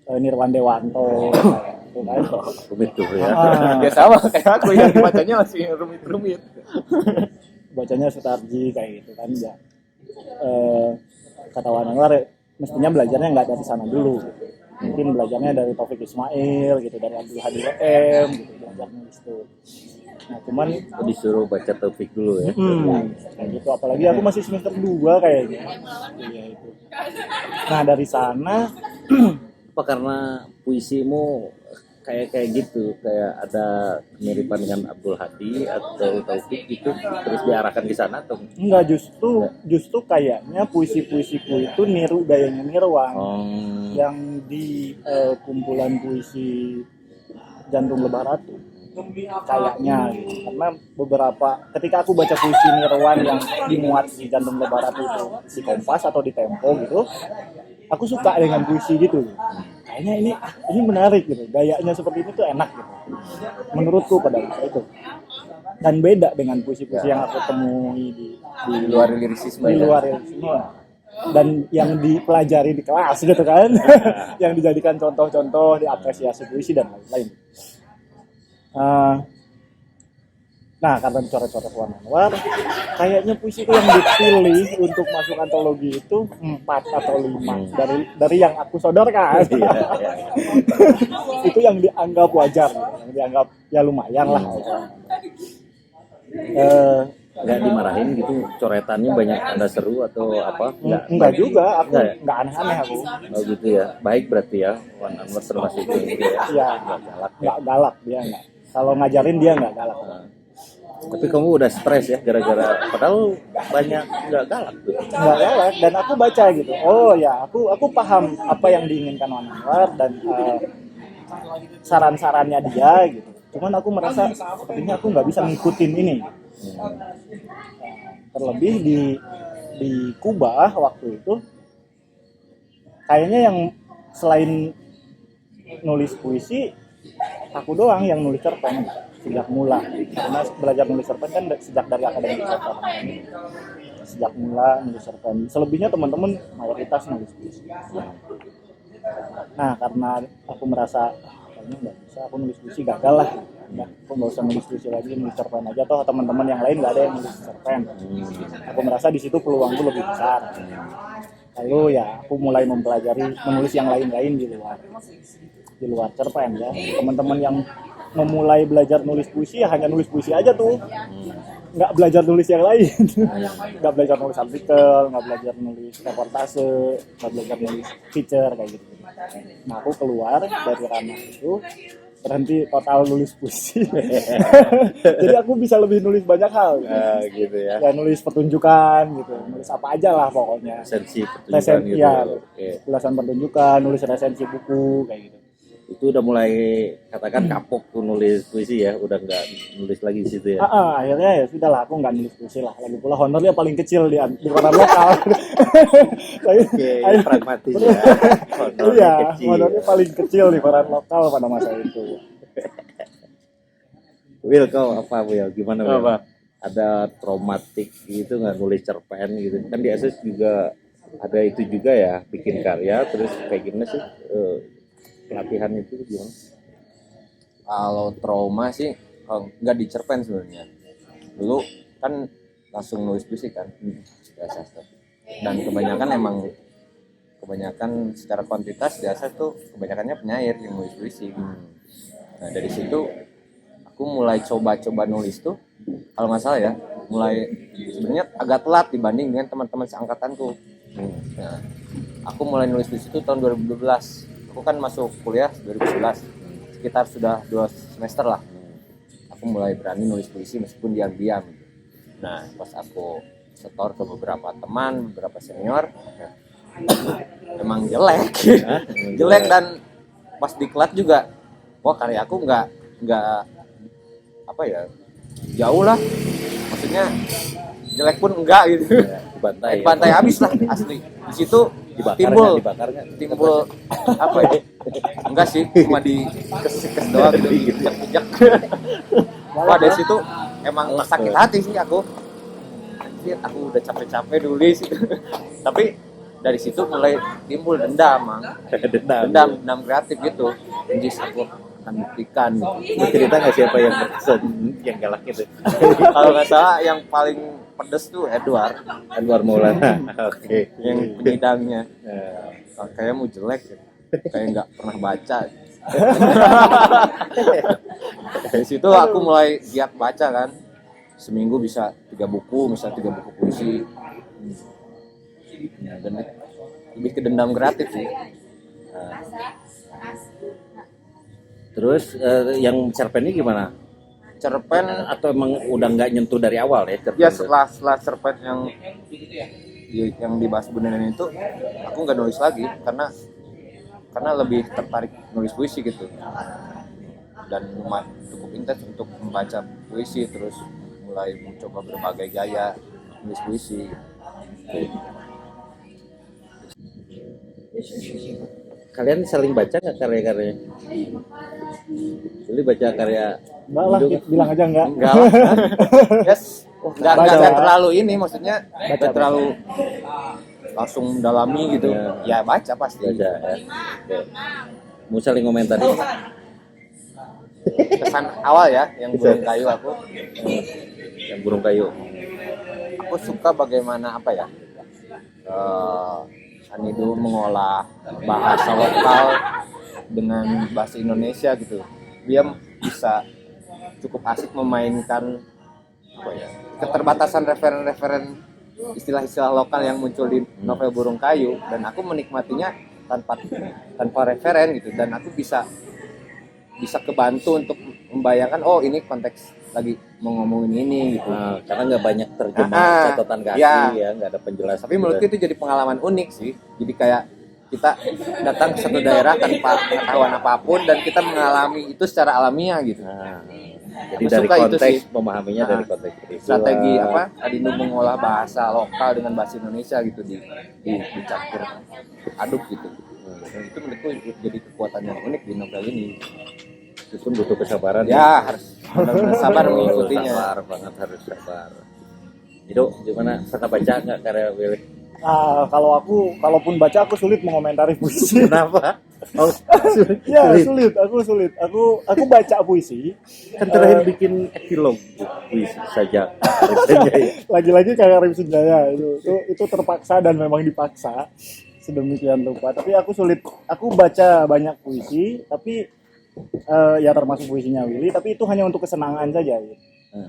Nirwan Dewanto, gitu kan. Rumit tuh ya. Ya sama kayak aku yang dibacanya masih rumit-rumit. Bacanya Sutarji kayak gitu kan ya. Kata Wan Anwar mestinya belajarnya nggak dari sana dulu. Mungkin belajarnya dari Taufik Ismail gitu, dari Abdul Hadi WM gitu, belajarnya itu. Nah, cuman Disuruh baca Taufik dulu ya. kayak gitu, apalagi aku masih semester 2 kayaknya. Iya itu. Nah, dari sana Apa karena puisimu kayak gitu, kayak ada kemiripan dengan Abdul Hadi atau Taufik gitu, terus diarahkan ke sana atau enggak, justru kayaknya puisi-puisiku itu niru gayanya Nirwan. Yang di kumpulan puisi Jantung Lebah Ratu kayaknya gitu. Karena beberapa ketika aku baca puisi Nirwan yang dimuat di Jantung Lebah Ratu itu di Kompas atau di Tempo gitu, aku suka dengan puisi gitu. Kayaknya ini menarik gitu, gayanya seperti itu tuh enak gitu menurutku pada masa itu, dan beda dengan puisi-puisi yang aku temui di luar lirisisme. Dan yang dipelajari di kelas gitu kan. Yang dijadikan contoh-contoh, diapresiasi puisi dan lain-lain. Nah, karena dicoret-coret Wan Anwar, kayaknya puisi itu yang dipilih untuk masuk antologi itu 4 atau 5 dari yang aku sodorkan. Itu yang dianggap wajar, yang dianggap ya lumayan lah. nggak dimarahin gitu, coretannya banyak tanda seru atau apa? Enggak juga, aku Enggak ya? enggak aneh-aneh aku. Oh gitu ya, baik berarti ya, Wan Anwar termasuk itu ya. Iya, Nggak galak ya. enggak galak dia enggak. Kalau ngajarin dia enggak galak. Tapi kamu udah stres ya gara-gara, padahal banyak nggak galak tuh. Enggak galak, dan aku baca gitu. Oh ya, aku paham apa yang diinginkan Wan Anwar dan saran-sarannya dia gitu. Cuman aku merasa sepertinya aku nggak bisa ngikutin ini. Terlebih di Kubah waktu itu kayaknya yang selain nulis puisi aku doang yang nulis cerpen sejak mula, karena belajar nulis cerpen kan sejak dari akademi cerpen. Sejak mula nulis cerpen, selebihnya teman-teman mayoritas nulis puisi. Nah, karena aku merasa kayaknya nggak bisa, aku nulis puisi gagal lah. Ya, aku nggak usah nulis puisi lagi, nulis cerpen aja, toh teman-teman yang lain nggak ada yang nulis cerpen. Aku merasa di situ peluangku lebih besar. Lalu ya aku mulai mempelajari menulis yang lain-lain di luar cerpen ya. Teman-teman yang memulai belajar nulis puisi ya hanya nulis puisi aja tuh, nggak belajar nulis yang lain. Nggak belajar nulis artikel, nggak belajar nulis reportase, nggak belajar nulis feature kayak gitu. Nah, aku keluar dari ranah itu berhenti total nulis puisi. Jadi aku bisa lebih nulis banyak hal gitu. Gitu ya. Ya nulis pertunjukan gitu, nulis apa aja lah pokoknya. Resensi pertunjukan Resen, gitu. ya, Oke. ulasan pertunjukan, nulis resensi buku kayak gitu. Itu udah mulai katakan kapok tuh nulis puisi ya, udah nggak nulis lagi di situ ya. Akhirnya ya sudah lah, aku nggak nulis puisi lah. Lagi pula honornya paling kecil di koran lokal. Oke, pragmatis ya. Honornya Iya, kecil. honornya paling kecil di koran lokal pada masa itu. Will, kau apa Will? Gimana Will? Apa? Ada traumatik gitu nggak nulis cerpen gitu? Kan di ASIS juga ada itu juga ya, bikin karya terus kayak gimana sih pelatihan itu gimana? Kalau trauma sih nggak di cerpen sebenarnya. Dulu kan langsung nulis puisi kan, biasa tuh. Dan kebanyakan secara kuantitas biasa tuh kebanyakannya penyair yang nulis puisi. Nah dari situ aku mulai coba-coba nulis tuh, kalau nggak salah ya, mulai sebenarnya agak telat dibanding dengan teman-teman seangkatanku. Nah, aku mulai nulis puisi itu tahun 2012. Aku kan masuk kuliah 2011, sekitar sudah 2 semester lah. Aku mulai berani nulis puisi meskipun diam-diam. Nah, pas aku setor ke beberapa teman, beberapa senior, emang jelek, jelek dan pas diklat juga, wah karya aku nggak apa ya, jauh lah, maksudnya jelek pun enggak gitu. Dibantai habis lah asli. Di situ timbul apa ya? Enggak sih, cuma di kes doang gitu, dijek-jek. Wah dari situ emang sakit hati sih aku. Anjir, aku udah capek-capek nulis gitu. Tapi dari situ mulai timbul dendam kreatif gitu. Anjir, aku akan buktikan. Cerita nggak siapa yang berkesan yang galak itu? Kalau nggak salah yang paling pedes tuh Edward Maulana. Oke. yang penyidangnya. Kayaknya mau jelek ya. Kayak nggak pernah baca. Dari situ aku mulai giat baca kan, seminggu bisa 3 buku, misal 3 buku puisi. Dan lebih ke dendam kreatif sih. Terus yang cerpen ini gimana? Cerpen Atau emang udah nggak nyentuh dari awal ya cerpen? ya setelah cerpen yang dibahas Bundaran itu, aku nggak nulis lagi karena lebih tertarik nulis puisi gitu, dan cukup intens untuk membaca puisi, terus mulai mencoba berbagai gaya nulis puisi. Kalian saling baca nggak karya-karyanya? Jadi baca karya Enggak lah, bilang aja enggak. Enggak lah. Yes. Enggak terlalu ini, maksudnya enggak terlalu langsung dalami gitu. Ya baca pasti. Baca ya. Oke. Mau saling komentari? Kesan awal ya yang burung kayu aku. Yang burung kayu. Aku suka bagaimana apa ya? Anidu mengolah bahasa lokal dengan bahasa Indonesia gitu. Dia bisa cukup asik memainkan apa ya, keterbatasan referen-referen istilah-istilah lokal yang muncul di novel Burung Kayu, dan aku menikmatinya tanpa referen gitu, dan aku bisa kebantu untuk membayangkan, oh ini konteks lagi mau ngomongin ini gitu. Karena nggak banyak terjemah catatan kaki ya, nggak ada penjelasan. Tapi menurutku itu jadi pengalaman unik sih. Jadi kayak kita datang ke satu daerah tanpa pengetahuan apapun dan kita mengalami itu secara alamiah gitu. Jadi dari konteks memahaminya dari konteks peristiwa. Strategi apa? Adindu mengolah bahasa lokal dengan bahasa Indonesia gitu dicampur aduk gitu. Dan itu menurutku jadi kekuatan yang unik di novel ini. Itu pun butuh kesabaran. Ya, harus benar-benar sabar mengikutinya. Sabar banget, harus sabar. Itu gimana? Pernah baca nggak karya Willy? Kalau kalaupun baca aku sulit mengomentari puisi. Kenapa? Oh, sulit. Aku baca puisi. Kan terakhir bikin epilog puisi saja. Lagi-lagi kayak Rip Senjaya itu terpaksa dan memang dipaksa sedemikian rupa. Tapi aku sulit. Aku baca banyak puisi, tapi ya termasuk puisinya Willy. Tapi itu hanya untuk kesenangan saja. Gitu.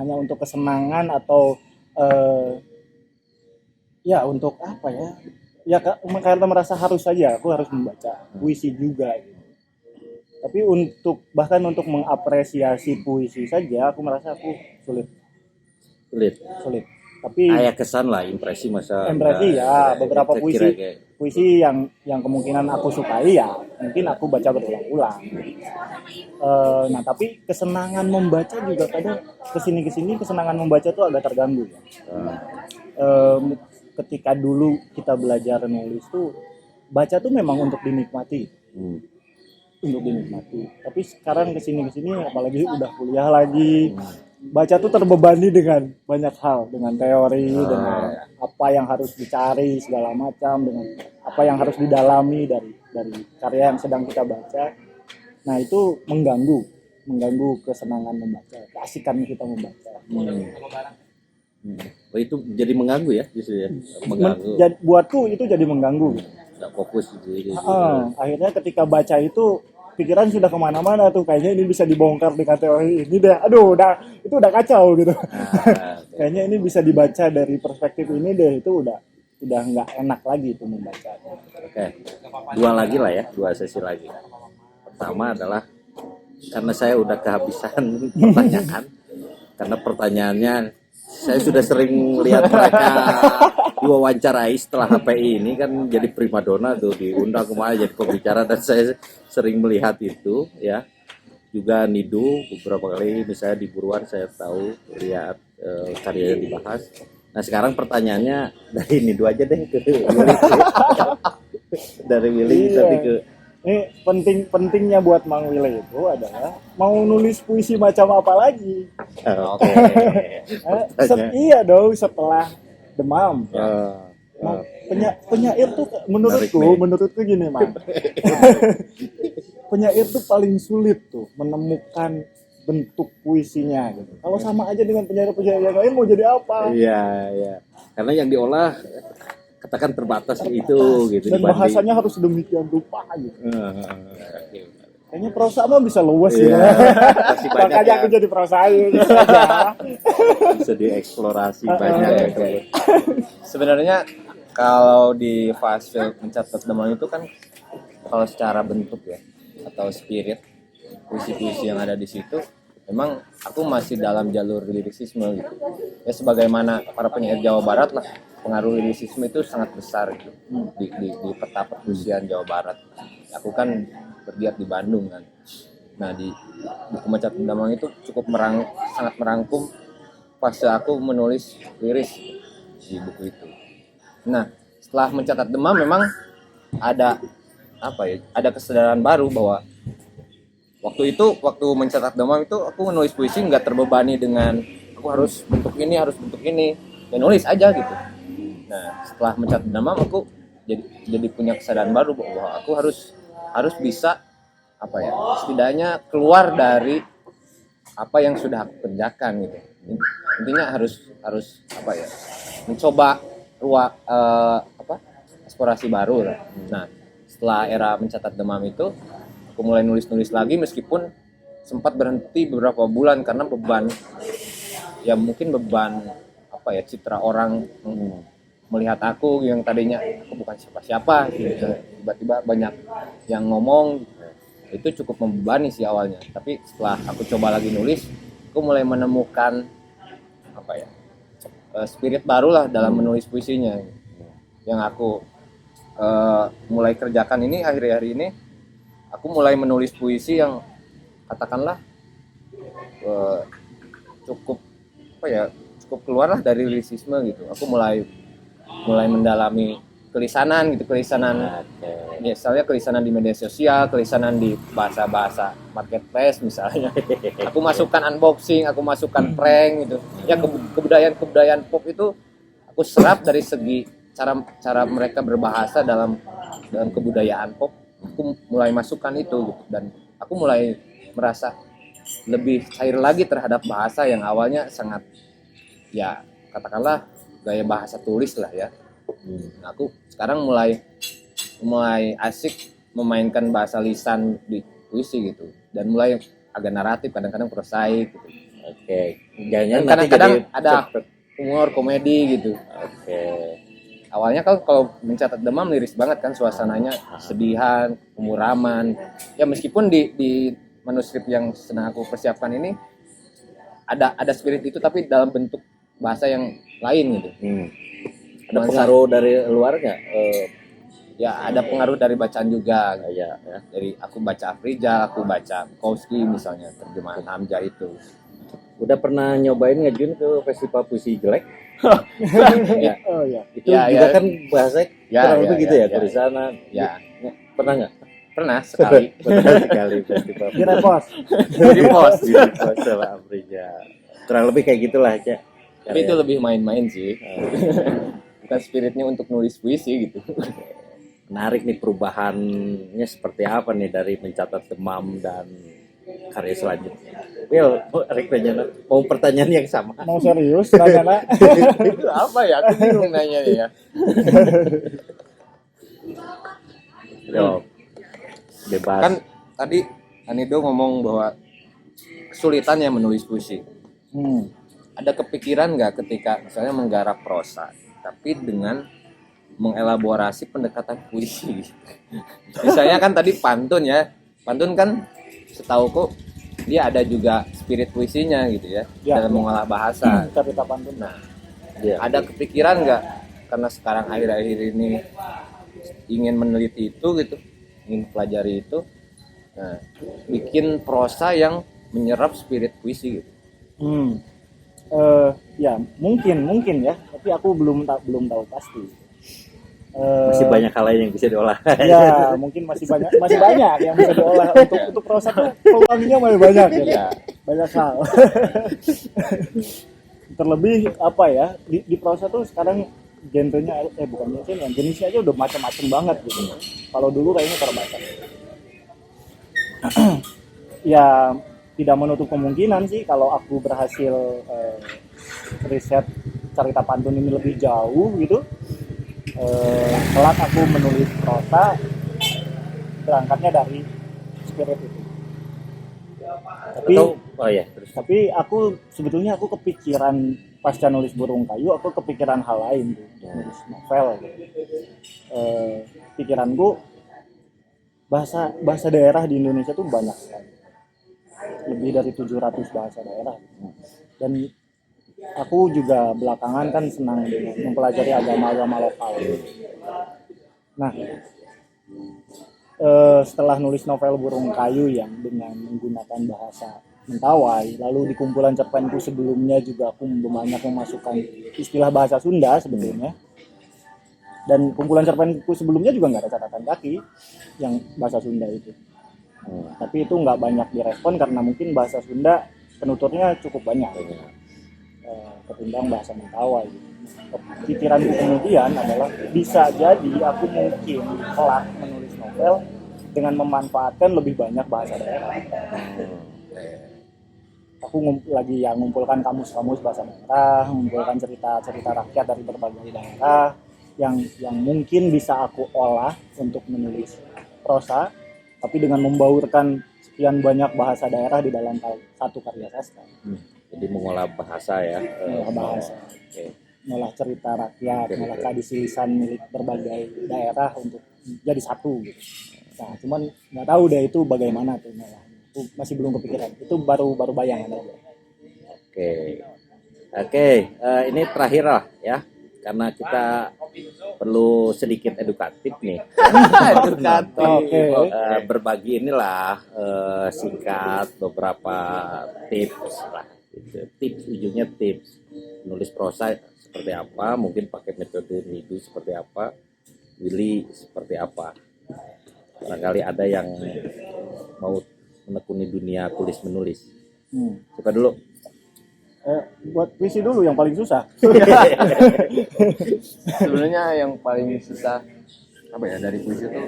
Hanya untuk kesenangan atau ya untuk apa ya? Ya karena merasa harus saja aku harus membaca puisi juga gitu. Tapi bahkan untuk mengapresiasi puisi saja aku merasa aku sulit. Tapi Kayak kesan lah, impresi masa impresi ya, beberapa kita kira puisi kayak puisi yang kemungkinan aku sukai ya mungkin aku baca berulang-ulang. Nah tapi kesenangan membaca juga kadang kesini kesenangan membaca tuh agak terganggu ya. Ketika dulu kita belajar nulis tuh baca tuh memang untuk dinikmati, tapi sekarang kesini apalagi udah kuliah lagi, baca tuh terbebani dengan banyak hal, dengan teori, dengan apa yang harus dicari segala macam, dengan apa yang harus didalami dari karya yang sedang kita baca. Nah itu mengganggu kesenangan membaca, keasikan kita membaca. Oh, itu jadi mengganggu ya justru ya, mengganggu. Buatku itu jadi mengganggu. Nggak fokus gitu. Akhirnya ketika baca itu pikiran sudah kemana-mana tuh, kayaknya ini bisa dibongkar dengan teori ini deh, aduh itu udah kacau gitu. Kayaknya ini bisa dibaca dari perspektif ini deh, itu udah nggak enak lagi itu membaca. Oke. Dua sesi lagi. Pertama adalah karena saya udah kehabisan pertanyaan, karena pertanyaannya saya sudah sering lihat mereka diwawancarai setelah HPI ini kan jadi primadona tuh, diundang kemana jadi pembicara, dan saya sering melihat itu ya. Juga Nidu beberapa kali misalnya di Buruan saya tahu lihat karyanya dibahas. Nah sekarang pertanyaannya dari Nidu aja deh ke Willy. Dari Willy tadi ke ini pentingnya buat Mang Willy itu adalah mau nulis puisi macam apa lagi. Oke. Iya dong, setelah Demam. Penyair tuh menurutku gini, Mang. Penyair tuh paling sulit tuh menemukan bentuk puisinya gitu. Kalau sama aja dengan penyair-penyair yang lain mau jadi apa? Iya. Karena yang diolah katakan terbatas itu gitu. Dan bahasanya harus sedemikian rupa gitu. Kayaknya prosa mah bisa luas ya. Makanya aku jadi prosair aja. Bisa dieksplorasi banyak gitu. Sebenarnya kalau di fase mencatat demam itu kan kalau secara bentuk ya atau spirit puisi-puisi yang ada di situ memang aku masih dalam jalur lirisisme gitu. Ya sebagaimana para penyair Jawa Barat lah, pengaruh lirisisme itu sangat besar gitu di peta perpuisian Jawa Barat. Aku kan berdiat di Bandung kan. Nah di buku Mencatat Demam itu cukup sangat merangkum fase aku menulis liris di buku itu. Nah setelah Mencatat Demam memang ada ada kesadaran baru bahwa waktu Mencatat Demam itu aku menulis puisi nggak terbebani dengan aku harus bentuk ini ya nulis aja gitu. Nah setelah Mencatat Demam aku jadi punya kesadaran baru bahwa aku harus bisa setidaknya keluar dari apa yang sudah aku kerjakan gitu. Intinya harus mencoba eksplorasi baru lah. Nah setelah era Mencatat Demam itu aku mulai nulis lagi meskipun sempat berhenti beberapa bulan karena beban citra orang melihat aku yang tadinya aku bukan siapa-siapa gitu. Tiba-tiba banyak yang ngomong, itu cukup membebani sih awalnya. Tapi setelah aku coba lagi nulis, aku mulai menemukan spirit baru lah dalam menulis puisinya. Yang aku mulai kerjakan ini akhir-akhir ini, aku mulai menulis puisi yang katakanlah cukup keluar lah dari lirisisme gitu. Aku mulai mendalami kelisanan misalnya kelisanan di media sosial, kelisanan di bahasa marketplace misalnya. Aku masukkan unboxing, aku masukkan prank gitu. Ya kebudayaan pop itu aku serap dari segi cara mereka berbahasa dalam kebudayaan pop. Aku mulai masukkan itu gitu, dan aku mulai merasa lebih cair lagi terhadap bahasa yang awalnya sangat katakanlah gaya bahasa tulis lah ya. Nah, aku sekarang mulai asik memainkan bahasa lisan di puisi gitu, dan mulai agak naratif, kadang-kadang prosaik gitu. Oke. Jangan kadang-kadang ada humor komedi gitu. Oke. awalnya kan kalau mencatat demam liris banget kan suasananya, sedihan, kemuraman. Ya meskipun di manuskrip yang sedang aku persiapkan ini ada spirit itu tapi dalam bentuk bahasa yang lain gitu. Ada pengaruh dari luar nggak? Ya ada pengaruh dari bacaan juga. Ya. Dari aku baca Afrizal, aku baca Bukowski misalnya terjemahan Hamzah itu. Udah pernah nyobain ngajuin ke festival puisi jelek? Ya. Oh ya. Itu Ya, juga ya. kan bahasa kurang lebih gitu ya, tulisannya. Ya. Pernah nggak? Pernah sekali. Pernah sekali festival. Di repos. Di pos. Masalah Afrizal. Kurang lebih kayak gitulah aja. Tapi itu lebih main-main sih. Bukan spiritnya untuk nulis puisi gitu. Menarik nih perubahannya seperti apa nih dari mencatat demam dan karya selanjutnya. Will, mau pertanyaan yang sama. Mau serius tanya nak? Itu apa ya? Aku bingung nanya ya. Yo, bebas. Kan tadi Anido ngomong bahwa kesulitannya menulis puisi. Ada kepikiran nggak ketika misalnya menggarap prosa, tapi dengan mengelaborasi pendekatan puisi? Misalnya kan tadi pantun ya. Pantun kan setauku dia ada juga spirit puisinya gitu ya, dalam mengolah bahasa. Cerita pantun. Nah, ada kepikiran nggak karena sekarang akhir-akhir ini ingin meneliti itu gitu, ingin pelajari itu, nah, bikin prosa yang menyerap spirit puisi gitu. Ya mungkin ya, tapi aku belum tahu pasti. Masih banyak hal lain yang bisa diolah. Ya mungkin masih banyak yang bisa diolah untuk prosa tuh peluangnya masih banyak ya. Banyak hal. Terlebih apa ya di prosa tuh sekarang genrenya bukan genrenya, jenisnya aja udah macam-macam banget gitu. Kalau dulu kayaknya terbatas. Ya tidak menutup kemungkinan sih kalau aku berhasil riset cerita pantun ini lebih jauh gitu. Kelak aku menulis prosa berangkatnya dari spirit itu. Tapi aku sebetulnya kepikiran pasca nulis Burung Kayu, aku kepikiran hal lain tuh, nulis novel gitu. Pikiranku bahasa daerah di Indonesia tuh banyak sekali, lebih dari 700 bahasa daerah, dan aku juga belakangan kan senang mempelajari agama-agama lokal. Nah, setelah nulis novel Burung Kayu yang dengan menggunakan bahasa Mentawai, lalu di kumpulan cerpenku sebelumnya juga aku banyak memasukkan istilah bahasa Sunda sebetulnya. Dan kumpulan cerpenku sebelumnya juga nggak ada catatan kaki yang bahasa Sunda itu. Tapi itu nggak banyak direspon karena mungkin bahasa Sunda penuturnya cukup banyak. Ketimbang bahasa Mentawai. Pikiranku kemudian adalah bisa jadi aku mungkin kelak menulis novel dengan memanfaatkan lebih banyak bahasa daerah. Aku lagi ngumpulkan kamus-kamus bahasa daerah, mengumpulkan cerita-cerita rakyat dari berbagai daerah yang mungkin bisa aku olah untuk menulis prosa, tapi dengan membaurkan sekian banyak bahasa daerah di dalam satu karya sastra. Jadi mengolah bahasa ya. Mengolah bahasa. Mengolah cerita rakyat, mengolah tradisi lisan milik berbagai daerah untuk jadi satu gitu. Nah, cuman nggak tahu deh itu bagaimana tuh malah. Itu masih belum kepikiran. Itu baru bayangan aja. Oke, ini terakhir lah ya. Karena kita perlu sedikit edukatif nih. Berbagi inilah singkat beberapa tips lah. Tips ujungnya tips nulis prosa seperti apa, mungkin pakai metode Nidu seperti apa, Willy seperti apa. Barangkali ada yang mau menekuni dunia tulis menulis. Siapa dulu? Buat puisi dulu yang paling susah. Sebenarnya yang paling susah apa ya dari puisi itu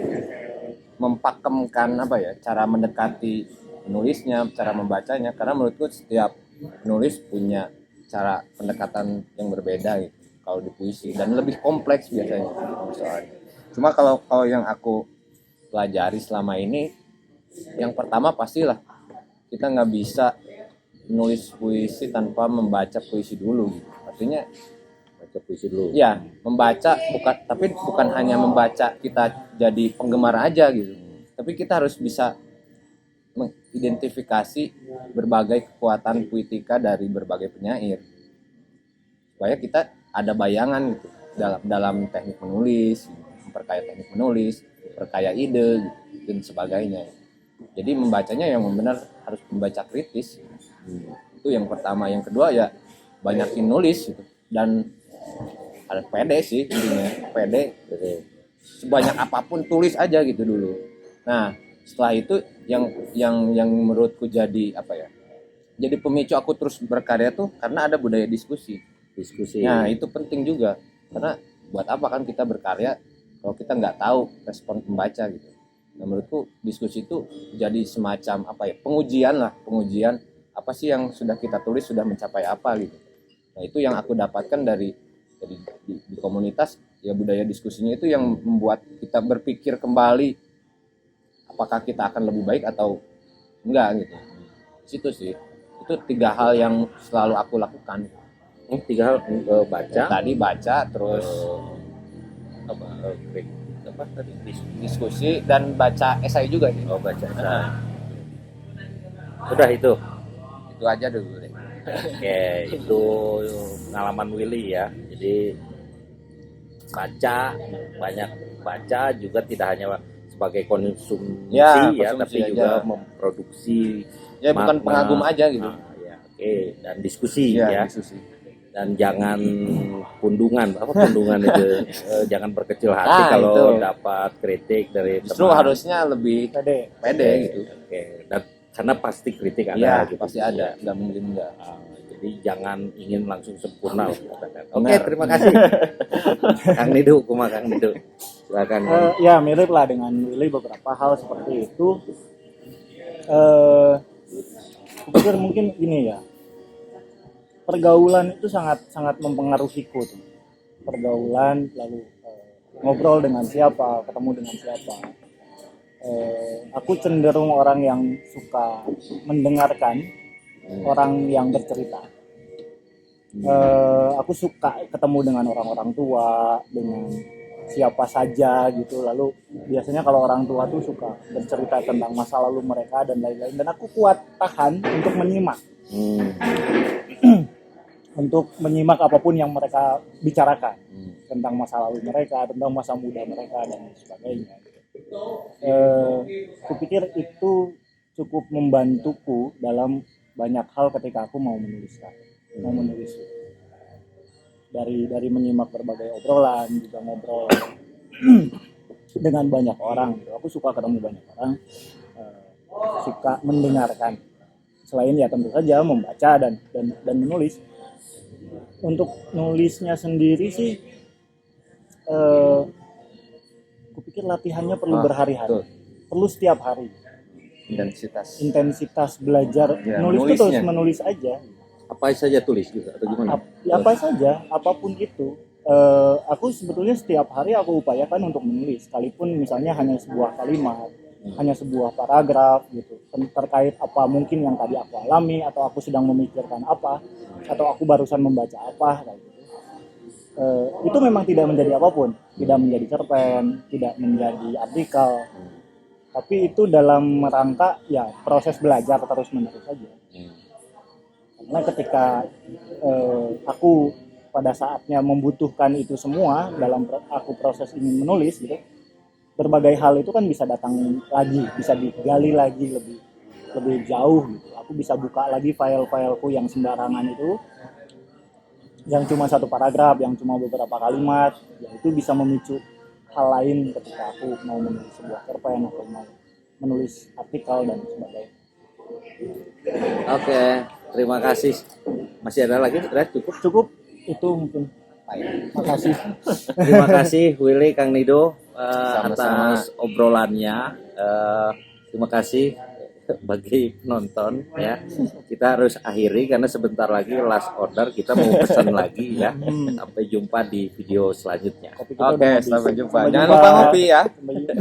mempakemkan cara mendekati penulisnya, cara membacanya, karena menurutku setiap penulis punya cara pendekatan yang berbeda gitu kalau di puisi dan lebih kompleks biasanya soalnya. Cuma kalau yang aku pelajari selama ini, yang pertama pastilah kita nggak bisa nulis puisi tanpa membaca puisi dulu gitu. Artinya Baca puisi dulu. Ya, membaca bukan hanya membaca kita jadi penggemar aja gitu. Tapi kita harus bisa mengidentifikasi berbagai kekuatan puitika dari berbagai penyair. Supaya kita ada bayangan gitu dalam teknik menulis, memperkaya teknik menulis, memperkaya ide gitu, dan sebagainya. Jadi membacanya yang benar harus membaca kritis. Itu yang pertama. Yang kedua ya banyakin nulis gitu. Dan harus pede sih intinya, pede. Sebanyak apapun tulis aja gitu dulu. Nah setelah itu yang menurutku jadi apa ya? Jadi pemicu aku terus berkarya tuh karena ada budaya diskusi. Nah itu penting juga karena buat apa kan kita berkarya kalau kita nggak tahu respon pembaca gitu. Nah, menurutku diskusi itu jadi semacam apa ya, pengujian apa sih yang sudah kita tulis sudah mencapai apa gitu. Nah itu yang aku dapatkan dari di komunitas ya, budaya diskusinya itu yang membuat kita berpikir kembali apakah kita akan lebih baik atau enggak gitu. Situ sih itu 3 hal yang selalu aku lakukan. 3 hal, baca, Tadi baca, terus apa tadi diskusi dan baca esai juga sih. baca. Udah itu. Itu aja dulu deh. Oke, itu pengalaman Willy ya. Jadi banyak baca juga tidak hanya sebagai konsumsi Ya, ya, konsumsi tapi aja. juga memproduksi Ya bukan makna. pengagum aja gitu. Ya, oke, dan diskusi ya. Diskusi. Dan jangan pundungan itu jangan berkecil hati Ah, kalau itu. dapat kritik dari Justru teman. harusnya lebih Pede. pede gitu. Oke, dan karena pasti kritik ada Iya, gitu. pasti ada. Nggak mungkin enggak. Jadi jangan ingin langsung sempurna. Katakan. Oke, Benar. terima kasih. Kang Nidu, Kang Nidu. Silakan. Ya mirip lah dengan Willy beberapa hal seperti itu. Aku pikir mungkin gini ya, pergaulan itu sangat mempengaruhiku tuh. Pergaulan, lalu ngobrol dengan siapa, ketemu dengan siapa. Aku cenderung orang yang suka mendengarkan orang yang bercerita. Aku suka ketemu dengan orang-orang tua, dengan siapa saja gitu. Lalu biasanya kalau orang tua tuh suka bercerita tentang masa lalu mereka dan lain-lain, dan aku kuat tahan untuk menyimak. Untuk menyimak apapun yang mereka bicarakan tentang masa lalu mereka, tentang masa muda mereka dan sebagainya. Kupikir itu cukup membantuku dalam banyak hal ketika aku mau menulis. Dari menyimak berbagai obrolan, juga ngobrol dengan banyak orang. Aku suka ketemu banyak orang, suka mendengarkan. Selain ya tentu saja membaca dan menulis. Untuk nulisnya sendiri sih, kupikir latihannya perlu berhari-hari, perlu setiap hari. Intensitas belajar Ya, nulis itu nulisnya. terus menulis aja. Apa saja tulis juga atau gimana? Apa saja, apapun itu. Aku sebetulnya setiap hari aku upayakan untuk menulis, sekalipun misalnya hanya sebuah kalimat, hanya sebuah paragraf gitu, terkait apa mungkin yang tadi aku alami, atau aku sedang memikirkan apa, atau aku barusan membaca apa kayak gitu. Itu memang tidak menjadi apapun, tidak menjadi cerpen, tidak menjadi artikel, tapi itu dalam rangka ya proses belajar terus menerus saja. Karena ketika aku pada saatnya membutuhkan itu semua dalam aku proses ingin menulis gitu, berbagai hal itu kan bisa datang lagi, bisa digali lagi lebih jauh gitu. Aku bisa buka lagi file-fileku yang sembarangan itu, yang cuma satu paragraf, yang cuma beberapa kalimat, ya itu bisa memicu hal lain ketika aku mau menulis sebuah cerpen atau mau menulis artikel dan sebagainya. Oke, terima kasih. Masih ada lagi? Cukup itu mungkin. Makasih. Terima kasih Willy, Kang Nido, Sama-sama. atas obrolannya. Terima kasih bagi penonton ya. Kita harus akhiri karena sebentar lagi last order, kita mau pesan lagi ya. Sampai jumpa di video selanjutnya. Kopi kita Oke, udah habis. sampai jumpa. Sampai Jangan jumpa. lupa ngopi ya. Sampai jumpa.